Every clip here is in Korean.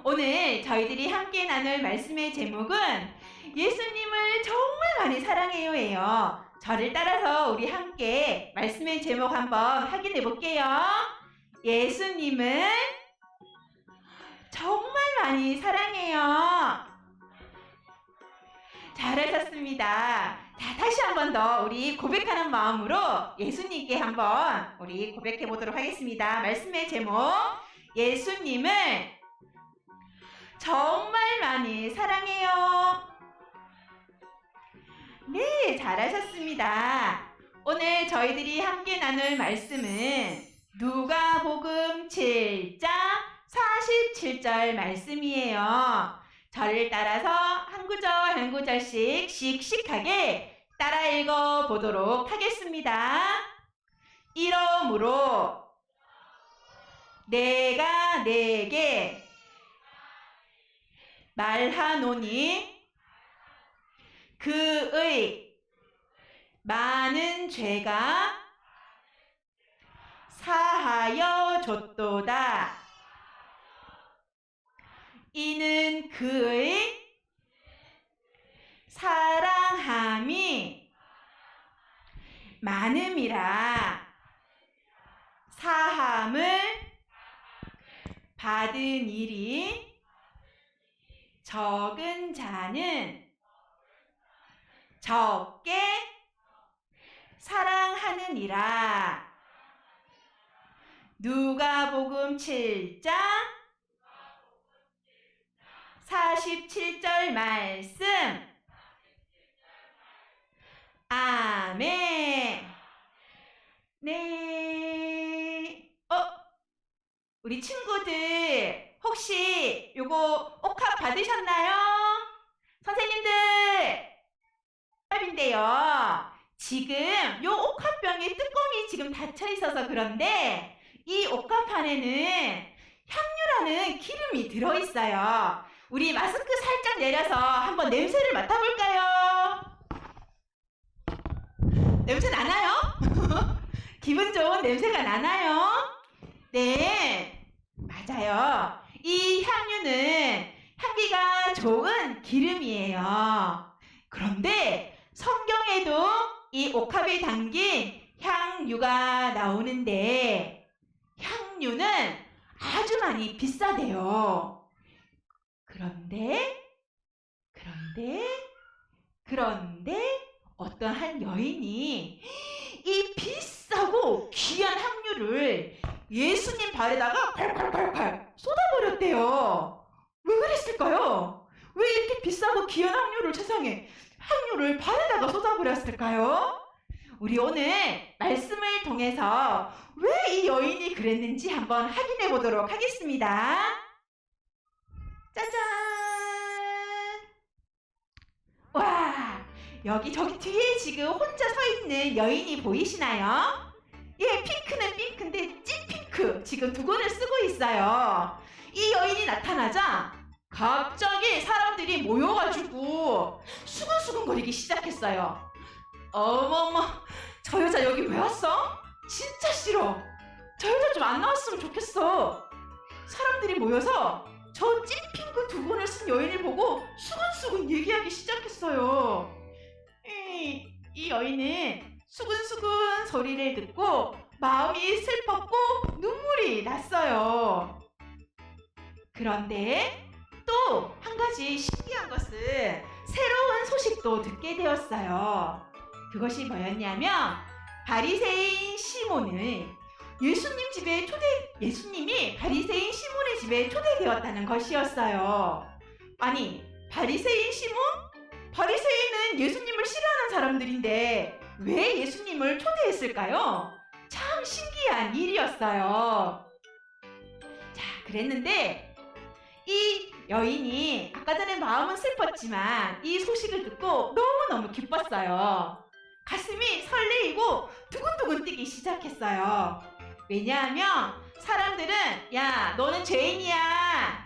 오늘 저희들이 함께 나눌 말씀의 제목은 예수님을 정말 많이 사랑해요예요. 저를 따라서 우리 함께 말씀의 제목 한번 확인해 볼게요. 예수님을 정말 많이 사랑해요. 잘하셨습니다. 자, 다시 한 번 더 우리 고백하는 마음으로 예수님께 한번 우리 고백해 보도록 하겠습니다. 말씀의 제목, 예수님을 정말 많이 사랑해요. 네, 잘하셨습니다. 오늘 저희들이 함께 나눌 말씀은 누가복음 7장 47절 말씀이에요. 저를 따라서 한 구절 한 구절씩 씩씩하게 따라 읽어 보도록 하겠습니다. 이러므로 내가 네게 말하노니 그의 많은 죄가 사하여 줬도다. 이는 그의 사랑함이 많음이라. 사함을 받은 일이 적은 자는 적게 사랑하느니라. 누가복음 7장 47절 말씀. 아멘. 네. 우리 친구들 혹시 요거 옥합 받으셨나요? 선생님들, 옥합인데요. 지금 요 옥합병에 뚜껑이 지금 닫혀 있어서 그런데 이 옥합 안에는 향유라는 기름이 들어있어요. 우리 마스크 살짝 내려서 한번 냄새를 맡아볼까요? 냄새 나나요? 기분 좋은 냄새가 나나요? 네, 맞아요. 이 향유는 향기가 좋은 기름이에요. 그런데 성경에도 이 옥합에 담긴 향유가 나오는데 향유는 아주 많이 비싸대요. 그런데 어떤 한 여인이 이 비싸고 귀한 향유를 예수님 발에다가 콸콸콸콸 쏟아버렸대요. 왜 그랬을까요? 왜 이렇게 비싸고 귀한 향유를 세상에 향유를 발에다가 쏟아버렸을까요? 우리 오늘 말씀을 통해서 왜 이 여인이 그랬는지 한번 확인해 보도록 하겠습니다. 짜잔! 와, 저기 뒤에 지금 혼자 서 있는 여인이 보이시나요? 예, 핑크는 핑크인데 찐핑크 지금 두건을 쓰고 있어요. 이 여인이 나타나자 갑자기 사람들이 모여가지고 수근수근거리기 시작했어요. 어머머, 저 여자 여기 왜 왔어? 진짜 싫어. 저 여자 좀 안 나왔으면 좋겠어. 사람들이 모여서 저 찐핑크 두건을 쓴 여인을 보고 수근수근 얘기하기 시작했어요. 이 여인은 수근수근 소리를 듣고 마음이 슬펐고 눈물이 났어요. 그런데 또 한 가지 신기한 것은 새로운 소식도 듣게 되었어요. 그것이 뭐였냐면 바리새인 시몬을 예수님이 바리새인 시몬의 집에 초대되었다는 것이었어요. 아니, 바리새인 시몬? 바리새인은 예수님을 싫어하는 사람들인데 왜 예수님을 초대했을까요? 참 신기한 일이었어요. 자, 그랬는데 이 여인이 아까 전에 마음은 슬펐지만 이 소식을 듣고 너무너무 기뻤어요. 가슴이 설레이고 두근두근 뛰기 시작했어요. 왜냐하면 사람들은 야, 너는 죄인이야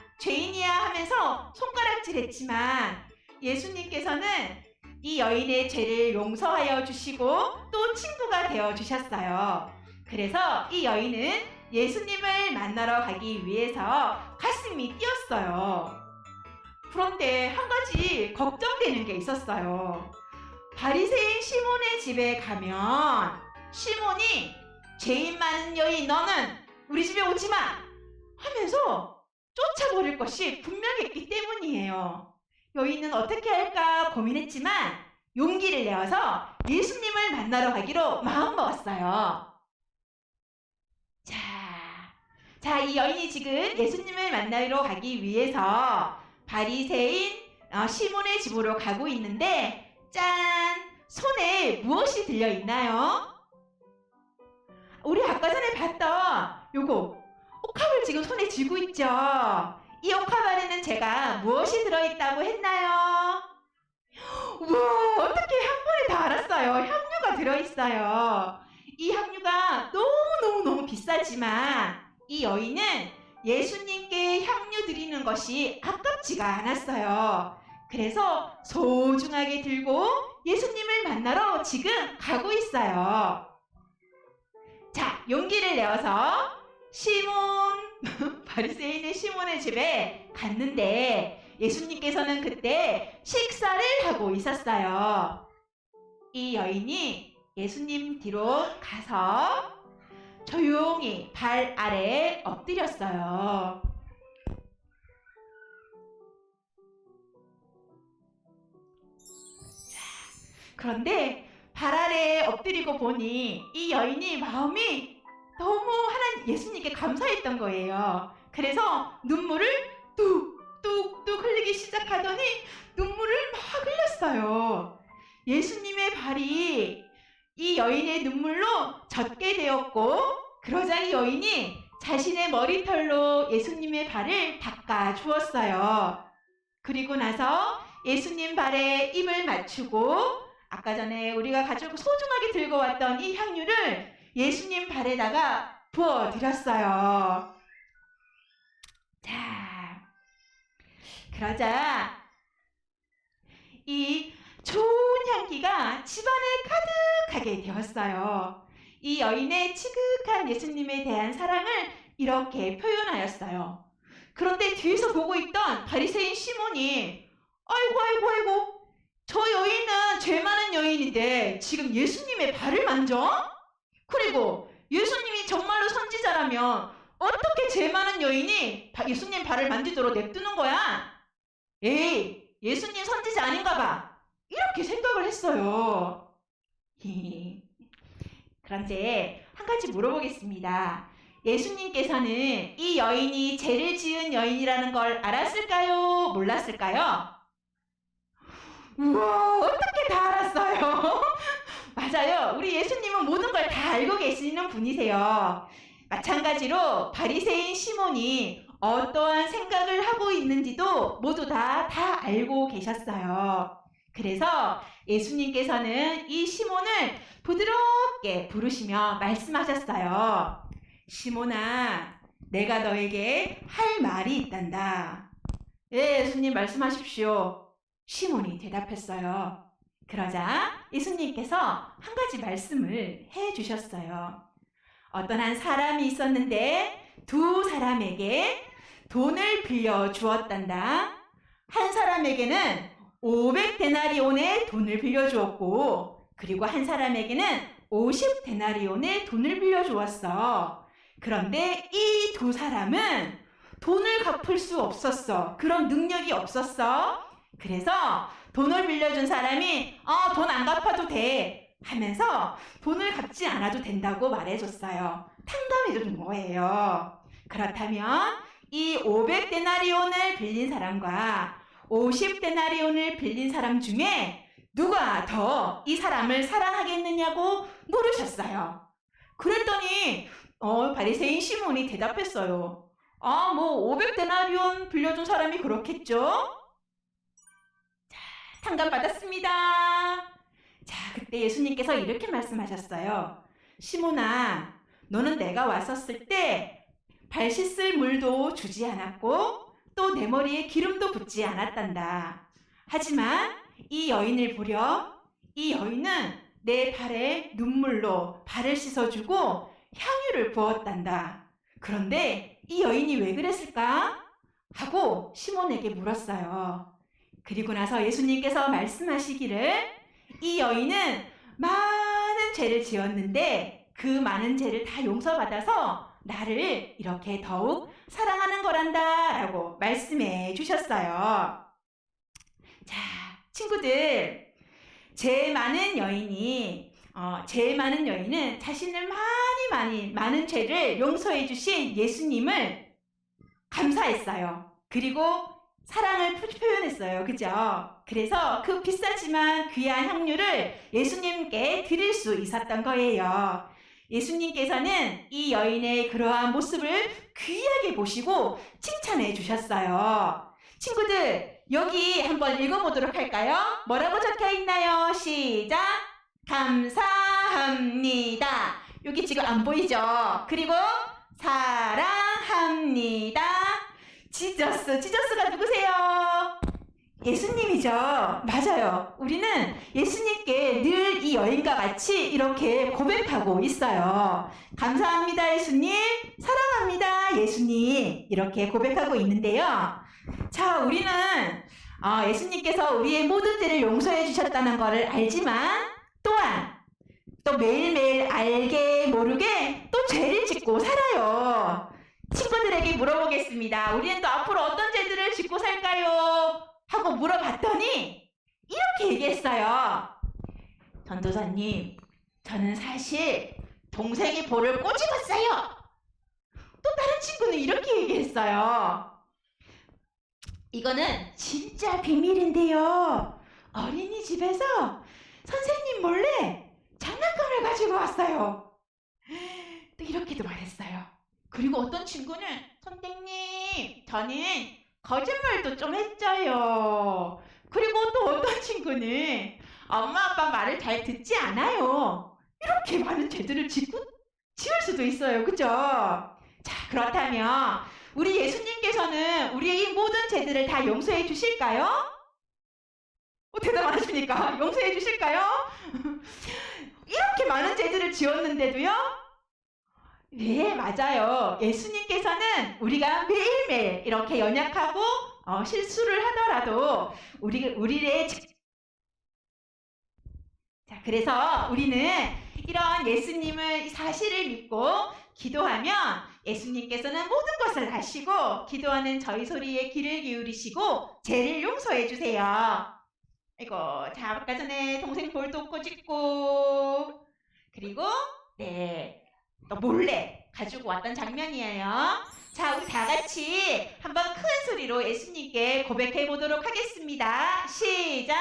하면서 손가락질했지만 예수님께서는 이 여인의 죄를 용서하여 주시고 또 친구가 되어 주셨어요. 그래서 이 여인은 예수님을 만나러 가기 위해서 가슴이 뛰었어요. 그런데 한 가지 걱정되는 게 있었어요. 바리새인 시몬의 집에 가면 시몬이 죄인 많은 여인 너는 우리 집에 오지 마! 하면서 쫓아버릴 것이 분명했기 때문이에요. 여인은 어떻게 할까 고민했지만 용기를 내어서 예수님을 만나러 가기로 마음먹었어요. 자, 이 여인이 지금 예수님을 만나러 가기 위해서 바리새인 시몬의 집으로 가고 있는데 짠! 손에 무엇이 들려있나요? 우리 아까 전에 봤던 요거 옥합을 지금 손에 쥐고 있죠? 이 옥합 안에는 제가 무엇이 들어있다고 했나요? 우와, 어떻게 한 번에 다 알았어요. 향유가 들어있어요. 이 향유가 너무 비싸지만 이 여인은 예수님께 향유 드리는 것이 아깝지가 않았어요. 그래서 소중하게 들고 예수님을 만나러 지금 가고 있어요. 자, 용기를 내어서 바리새인의 시몬의 집에 갔는데 예수님께서는 그때 식사를 하고 있었어요. 이 여인이 예수님 뒤로 가서 조용히 발 아래에 엎드렸어요. 그런데 발 아래에 엎드리고 보니 이 여인이 마음이 너무 하나님 예수님께 감사했던 거예요. 그래서 눈물을 뚝뚝뚝 흘리기 시작하더니 눈물을 막 흘렸어요. 예수님의 발이 이 여인의 눈물로 젖게 되었고 그러자 이 여인이 자신의 머리털로 예수님의 발을 닦아 주었어요. 그리고 나서 예수님 발에 입을 맞추고 아까 전에 우리가 가지고 소중하게 들고 왔던 이 향유를 예수님 발에다가 부어드렸어요. 자, 그러자 이 좋은 향기가 집안에 가득하게 되었어요. 이 여인의 지극한 예수님에 대한 사랑을 이렇게 표현하였어요. 그런데 뒤에서 보고 있던 바리새인 시몬이 아이고 저 여인은 죄 많은 여인인데 지금 예수님의 발을 만져? 그리고 예수님이 정말로 선지자라면 어떻게 죄 많은 여인이 예수님 발을 만지도록 냅두는 거야? 에이, 예수님 선지자 아닌가 봐. 이렇게 생각을 했어요. 그런데 한 가지 물어보겠습니다. 예수님께서는 이 여인이 죄를 지은 여인이라는 걸 알았을까요? 몰랐을까요? 우와, 어떻게 다 알았어요? 맞아요. 우리 예수님은 모든 걸 다 알고 계시는 분이세요. 마찬가지로 바리새인 시몬이 어떠한 생각을 하고 있는지도 모두 다 알고 계셨어요. 그래서 예수님께서는 이 시몬을 부드럽게 부르시며 말씀하셨어요. 시몬아, 내가 너에게 할 말이 있단다. 예, 예수님 말씀하십시오. 시몬이 대답했어요. 그러자 예수님께서 한 가지 말씀을 해주셨어요. 어떤 한 사람이 있었는데 두 사람에게 돈을 빌려 주었단다. 한 사람에게는 500데나리온의 돈을 빌려 주었고 그리고 한 사람에게는 50데나리온의 돈을 빌려 주었어. 그런데 이 두 사람은 돈을 갚을 수 없었어. 그런 능력이 없었어. 그래서 돈을 빌려준 사람이 돈 안 갚아도 돼 하면서 돈을 갚지 않아도 된다고 말해줬어요. 탕감해준 거예요. 그렇다면 이 500데나리온을 빌린 사람과 50데나리온을 빌린 사람 중에 누가 더 이 사람을 사랑하겠느냐고 물으셨어요. 그랬더니 바리새인 시몬이 대답했어요. 500데나리온 빌려준 사람이 그렇겠죠? 탕감받았습니다. 자, 그때 예수님께서 이렇게 말씀하셨어요. 시몬아, 너는 내가 왔었을 때 발 씻을 물도 주지 않았고 또 내 머리에 기름도 붓지 않았단다. 하지만 이 여인을 보렴. 이 여인은 내 발에 눈물로 발을 씻어주고 향유를 부었단다. 그런데 이 여인이 왜 그랬을까? 하고 시몬에게 물었어요. 그리고 나서 예수님께서 말씀하시기를 이 여인은 많은 죄를 지었는데 그 많은 죄를 다 용서받아서 나를 이렇게 더욱 사랑하는 거란다 라고 말씀해 주셨어요. 자, 친구들, 죄 많은 여인은 자신을 많은 죄를 용서해 주신 예수님을 감사했어요. 그리고 사랑을 표현했어요. 그죠? 그래서 그 비싸지만 귀한 향유를 예수님께 드릴 수 있었던 거예요. 예수님께서는 이 여인의 그러한 모습을 귀하게 보시고 칭찬해 주셨어요. 친구들, 여기 한번 읽어보도록 할까요? 뭐라고 적혀 있나요? 시작! 감사합니다. 여기 지금 안 보이죠? 그리고 사랑합니다. 지저스가 누구세요? 예수님이죠. 맞아요. 우리는 예수님께 늘 이 여인과 같이 이렇게 고백하고 있어요. 감사합니다, 예수님. 사랑합니다, 예수님. 이렇게 고백하고 있는데요. 자, 우리는 예수님께서 우리의 모든 죄를 용서해 주셨다는 것을 알지만 또한 또 매일매일 알게 모르게 또 죄를 짓고 살아요. 친구들에게 물어보겠습니다. 우리는 또 앞으로 어떤 죄들을 짓고 살까요? 하고 물어봤더니 이렇게 얘기했어요. 전도사님, 저는 사실 동생이 볼을 꼬집었어요. 또 다른 친구는 이렇게 얘기했어요. 이거는 진짜 비밀인데요. 어린이집에서 선생님 몰래 장난감을 가지고 왔어요. 또 이렇게도 말했어요. 그리고 어떤 친구는 선생님, 저는 거짓말도 좀 했어요. 그리고 또 어떤 친구는 엄마 아빠 말을 잘 듣지 않아요. 이렇게 많은 죄들을 지을 수도 있어요. 그죠? 자, 그렇다면 우리 예수님께서는 우리의 이 모든 죄들을 다 용서해 주실까요? 대답 안 하십니까? 용서해 주실까요? 이렇게 많은 죄들을 지었는데도요? 네, 맞아요. 예수님께서는 우리가 매일매일 이렇게 연약하고 실수를 하더라도 우리의 자, 그래서 우리는 이런 예수님을 사실을 믿고 기도하면 예수님께서는 모든 것을 아시고 기도하는 저희 소리에 귀를 기울이시고 죄를 용서해 주세요. 아이고, 자, 아까 전에 동생 볼도 꼬집고 그리고 또 몰래 가지고 왔던 장면이에요. 자, 우리 다 같이 한번 큰 소리로 예수님께 고백해 보도록 하겠습니다. 시작!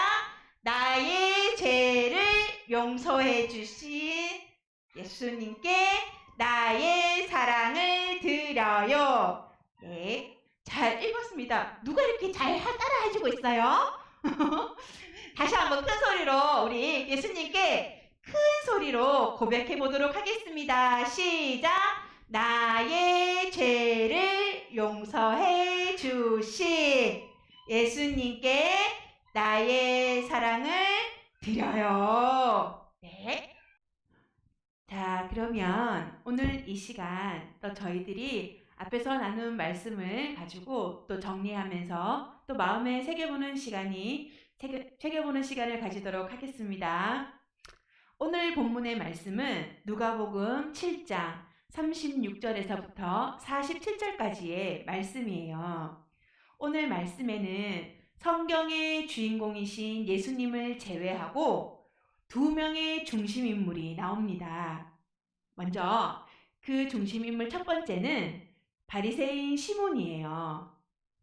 나의 죄를 용서해 주신 예수님께 나의 사랑을 드려요. 네, 잘 읽었습니다. 누가 이렇게 잘 따라 해주고 있어요? 다시 한번 큰 소리로 우리 예수님께 큰 소리로 고백해 보도록 하겠습니다. 시작! 나의 죄를 용서해 주신 예수님께 나의 사랑을 드려요. 네. 자, 그러면 오늘 이 시간 또 저희들이 앞에서 나눈 말씀을 가지고 또 정리하면서 또 마음에 새겨보는 시간을 가지도록 하겠습니다. 오늘 본문의 말씀은 누가복음 7장 36절에서부터 47절까지의 말씀이에요. 오늘 말씀에는 성경의 주인공이신 예수님을 제외하고 두 명의 중심인물이 나옵니다. 먼저 그 중심인물 첫 번째는 바리새인 시몬이에요.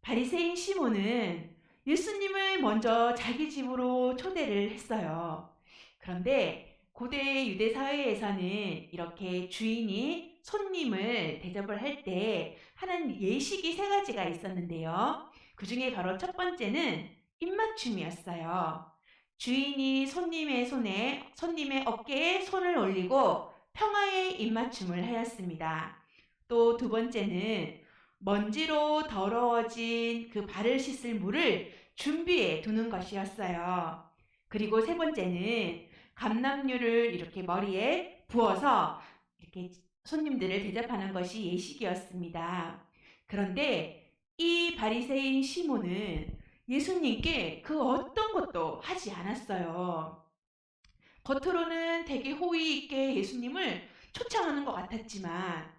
바리새인 시몬은 예수님을 먼저 자기 집으로 초대를 했어요. 그런데 고대 유대 사회에서는 이렇게 주인이 손님을 대접을 할 때 하는 예식이 세 가지가 있었는데요. 그 중에 바로 첫 번째는 입맞춤이었어요. 주인이 손님의 어깨에 손을 올리고 평화의 입맞춤을 하였습니다. 또 두 번째는 먼지로 더러워진 그 발을 씻을 물을 준비해 두는 것이었어요. 그리고 세 번째는 감람류를 이렇게 머리에 부어서 이렇게 손님들을 대접하는 것이 예식이었습니다. 그런데 이 바리새인 시몬은 예수님께 그 어떤 것도 하지 않았어요. 겉으로는 되게 호의 있게 예수님을 초청하는 것 같았지만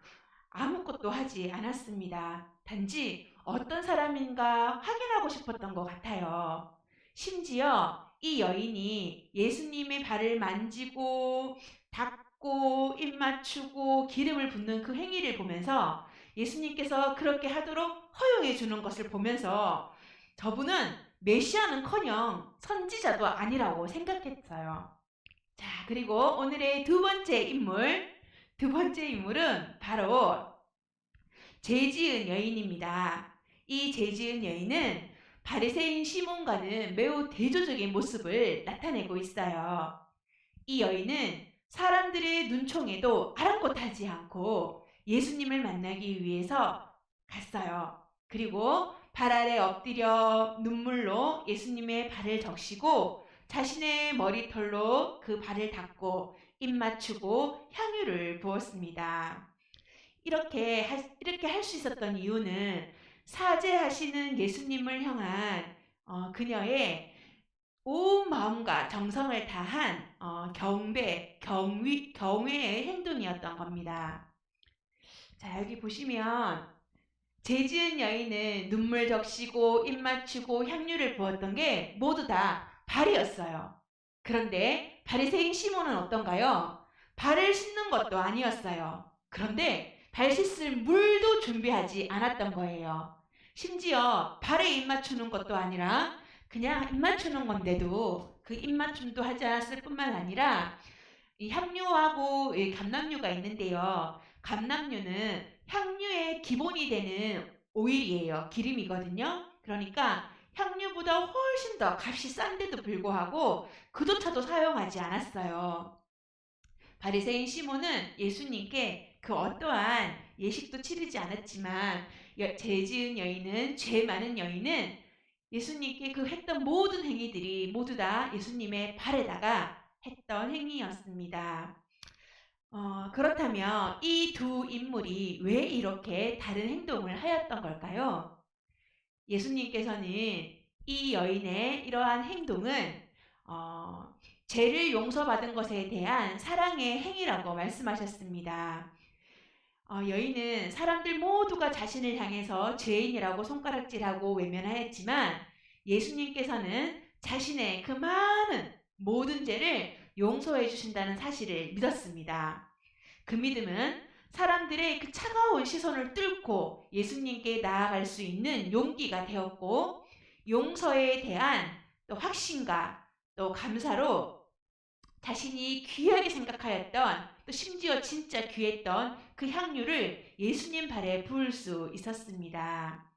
아무것도 하지 않았습니다. 단지 어떤 사람인가 확인하고 싶었던 것 같아요. 심지어 이 여인이 예수님의 발을 만지고 닦고 입 맞추고 기름을 붓는 그 행위를 보면서 예수님께서 그렇게 하도록 허용해 주는 것을 보면서 저분은 메시아는커녕 선지자도 아니라고 생각했어요. 자, 그리고 오늘의 두 번째 인물은 바로 죄지은 여인입니다. 이 죄지은 여인은 바리새인 시몬과는 매우 대조적인 모습을 나타내고 있어요. 이 여인은 사람들의 눈총에도 아랑곳하지 않고 예수님을 만나기 위해서 갔어요. 그리고 발 아래 엎드려 눈물로 예수님의 발을 적시고 자신의 머리털로 그 발을 닦고 입 맞추고 향유를 부었습니다. 이렇게 할 수 있었던 이유는 사죄하시는 예수님을 향한 그녀의 온 마음과 정성을 다한 경외의 행동이었던 겁니다. 자, 여기 보시면 죄지은 여인은 눈물 적시고 입 맞추고 향유를 부었던 게 모두 다 발이었어요. 그런데 바리새인 시몬은 어떤가요? 발을 씻는 것도 아니었어요. 그런데 발 씻을 물도 준비하지 않았던 거예요. 심지어 발에 입 맞추는 것도 아니라 그냥 입 맞추는 건데도 그 입 맞춤도 하지 않았을 뿐만 아니라 이 향유하고 이 감람유가 있는데요. 감람유는 향유의 기본이 되는 오일이에요. 기름이거든요. 그러니까 향유보다 훨씬 더 값이 싼데도 불구하고 그조차도 사용하지 않았어요. 바리새인 시몬은 예수님께 그 어떠한 예식도 치르지 않았지만 죄 지은 여인은 죄 많은 여인은 예수님께 그 했던 모든 행위들이 모두 다 예수님의 발에다가 했던 행위였습니다. 그렇다면 이 두 인물이 왜 이렇게 다른 행동을 하였던 걸까요? 예수님께서는 이 여인의 이러한 행동은 죄를 용서받은 것에 대한 사랑의 행위라고 말씀하셨습니다. 여인은 사람들 모두가 자신을 향해서 죄인이라고 손가락질하고 외면하였지만 예수님께서는 자신의 그 많은 모든 죄를 용서해 주신다는 사실을 믿었습니다. 그 믿음은 사람들의 그 차가운 시선을 뚫고 예수님께 나아갈 수 있는 용기가 되었고 용서에 대한 또 확신과 또 감사로 자신이 귀하게 생각하였던 또 심지어 진짜 귀했던 그 향유를 예수님 발에 부을 수 있었습니다.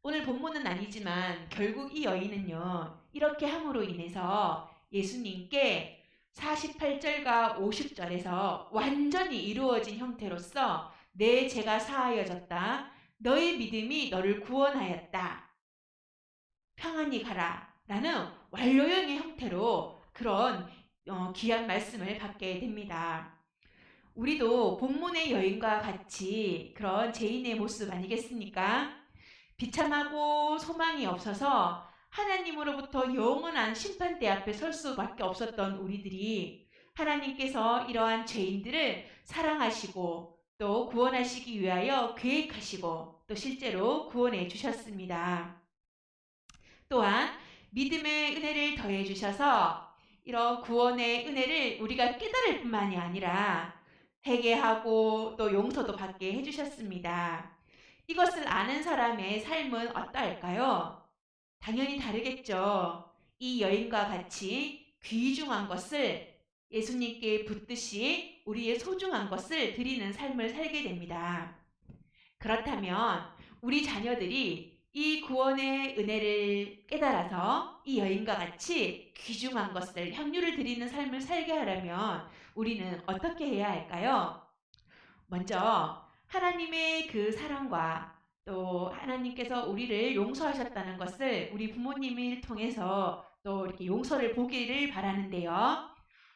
오늘 본문은 아니지만 결국 이 여인은요 이렇게 함으로 인해서 예수님께 48절과 50절에서 완전히 이루어진 형태로서 내 죄가 사하여졌다. 너의 믿음이 너를 구원하였다. 평안히 가라. 라는 완료형의 형태로 그런 귀한 말씀을 받게 됩니다. 우리도 본문의 여인과 같이 그런 죄인의 모습 아니겠습니까? 비참하고 소망이 없어서 하나님으로부터 영원한 심판대 앞에 설 수밖에 없었던 우리들이 하나님께서 이러한 죄인들을 사랑하시고 또 구원하시기 위하여 계획하시고 또 실제로 구원해 주셨습니다. 또한 믿음의 은혜를 더해 주셔서 이런 구원의 은혜를 우리가 깨달을 뿐만이 아니라 회개하고 또 용서도 받게 해주셨습니다. 이것을 아는 사람의 삶은 어떠할까요? 당연히 다르겠죠. 이 여인과 같이 귀중한 것을 예수님께 붙듯이 우리의 소중한 것을 드리는 삶을 살게 됩니다. 그렇다면 우리 자녀들이 이 구원의 은혜를 깨달아서 이 여인과 같이 귀중한 것을 향유를 드리는 삶을 살게 하려면 우리는 어떻게 해야 할까요? 먼저 하나님의 그 사랑과 또 하나님께서 우리를 용서하셨다는 것을 우리 부모님을 통해서 또 이렇게 용서를 보기를 바라는데요.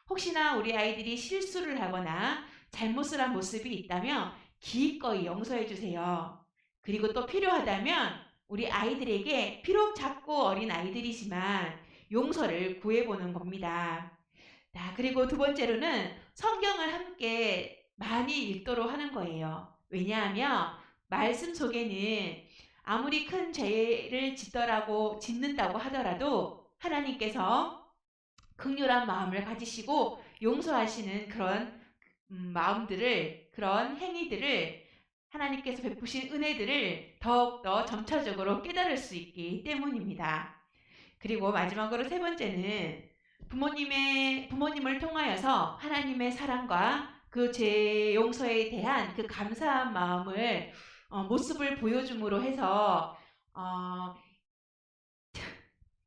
혹시나 우리 아이들이 실수를 하거나 잘못을 한 모습이 있다면 기꺼이 용서해 주세요. 그리고 또 필요하다면 우리 아이들에게 비록 작고 어린 아이들이지만 용서를 구해보는 겁니다. 자, 그리고 두 번째로는 성경을 함께 많이 읽도록 하는 거예요. 왜냐하면 말씀 속에는 아무리 큰 죄를 짓는다고 하더라도 하나님께서 긍휼한 마음을 가지시고 용서하시는 그런 마음들을, 그런 행위들을, 하나님께서 베푸신 은혜들을 더욱더 점차적으로 깨달을 수 있기 때문입니다. 그리고 마지막으로 세 번째는 부모님을 통하여서 하나님의 사랑과 그 죄 용서에 대한 그 감사한 마음을 모습을 보여줌으로 해서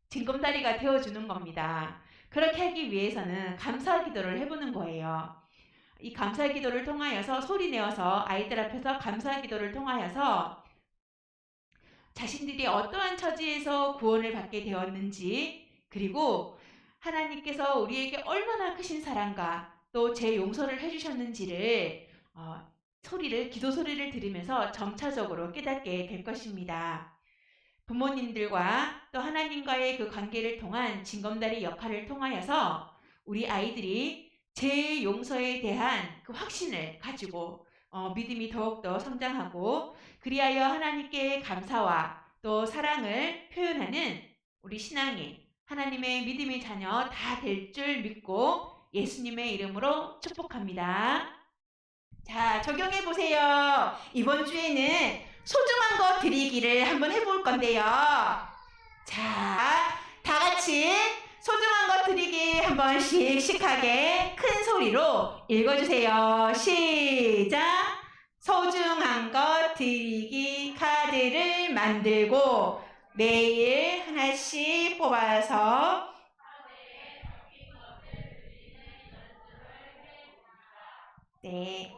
징검다리가 되어주는 겁니다. 그렇게 하기 위해서는 감사 기도를 해보는 거예요. 이 감사 기도를 통하여서 소리내어서 아이들 앞에서 감사 기도를 통하여서 자신들이 어떠한 처지에서 구원을 받게 되었는지, 그리고 하나님께서 우리에게 얼마나 크신 사랑과 또 제 용서를 해주셨는지를 기도 소리를 들으면서 점차적으로 깨닫게 될 것입니다. 부모님들과 또 하나님과의 그 관계를 통한 징검다리 역할을 통하여서 우리 아이들이 제 용서에 대한 그 확신을 가지고 믿음이 더욱더 성장하고, 그리하여 하나님께 감사와 또 사랑을 표현하는 우리 신앙이 하나님의 믿음의 자녀 다 될 줄 믿고 예수님의 이름으로 축복합니다. 자, 적용해 보세요. 이번 주에는 소중한 거 드리기를 한번 해볼 건데요. 자, 다 같이 소중한 거 드리기 한번 씩씩하게 큰 소리로 읽어주세요. 시작! 소중한 것 드리기 카드를 만들고 매일 하나씩 뽑아서 네.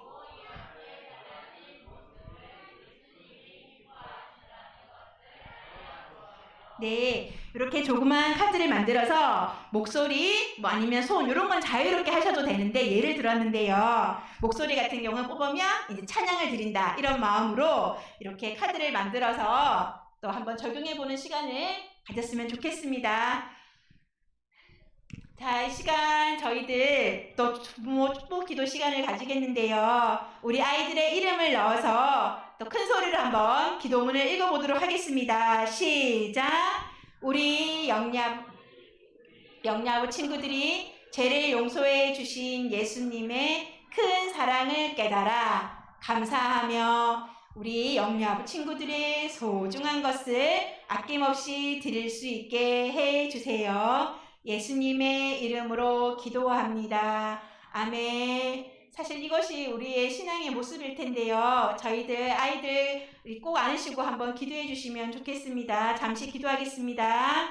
네, 이렇게 조그만 카드를 만들어서 목소리, 뭐 아니면 손, 이런 건 자유롭게 하셔도 되는데, 예를 들었는데요. 목소리 같은 경우는 뽑으면 이제 찬양을 드린다, 이런 마음으로 이렇게 카드를 만들어서 또 한번 적용해보는 시간을 가졌으면 좋겠습니다. 자, 이 시간 저희들 또 부모 축복 기도 시간을 가지겠는데요. 우리 아이들의 이름을 넣어서 또 큰 소리로 한번 기도문을 읽어보도록 하겠습니다. 시작! 우리 영야부 친구들이 죄를 용서해 주신 예수님의 큰 사랑을 깨달아 감사하며 우리 영야부 친구들의 소중한 것을 아낌없이 드릴 수 있게 해 주세요. 예수님의 이름으로 기도합니다. 아멘. 사실 이것이 우리의 신앙의 모습일 텐데요. 저희들 아이들이 꼭 안으시고 한번 기도해 주시면 좋겠습니다. 잠시 기도하겠습니다.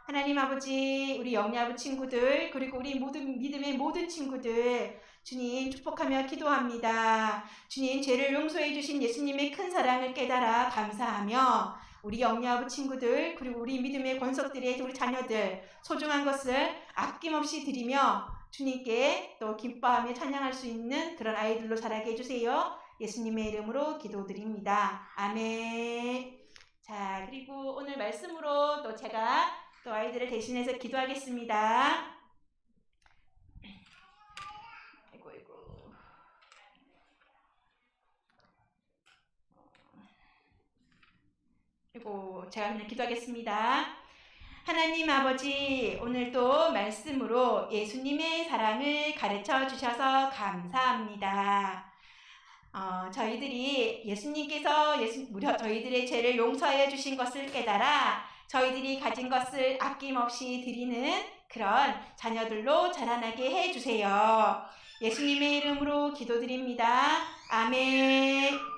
하나님 아버지, 우리 영야부 친구들, 그리고 우리 모든 믿음의 모든 친구들, 주님 축복하며 기도합니다. 주님, 죄를 용서해 주신 예수님의 큰 사랑을 깨달아 감사하며 우리 영야부 친구들, 그리고 우리 믿음의 권속들의 우리 자녀들 소중한 것을 아낌없이 드리며 주님께 또 기뻐하며 찬양할 수 있는 그런 아이들로 자라게 해주세요. 예수님의 이름으로 기도드립니다. 아멘. 자, 그리고 오늘 말씀으로 또 제가 또 아이들을 대신해서 기도하겠습니다. 그리고 제가 그냥 기도하겠습니다. 하나님 아버지, 오늘도 말씀으로 예수님의 사랑을 가르쳐 주셔서 감사합니다. 저희들이 예수님께서 저희들의 죄를 용서해 주신 것을 깨달아 저희들이 가진 것을 아낌없이 드리는 그런 자녀들로 자라나게 해주세요. 예수님의 이름으로 기도드립니다. 아멘.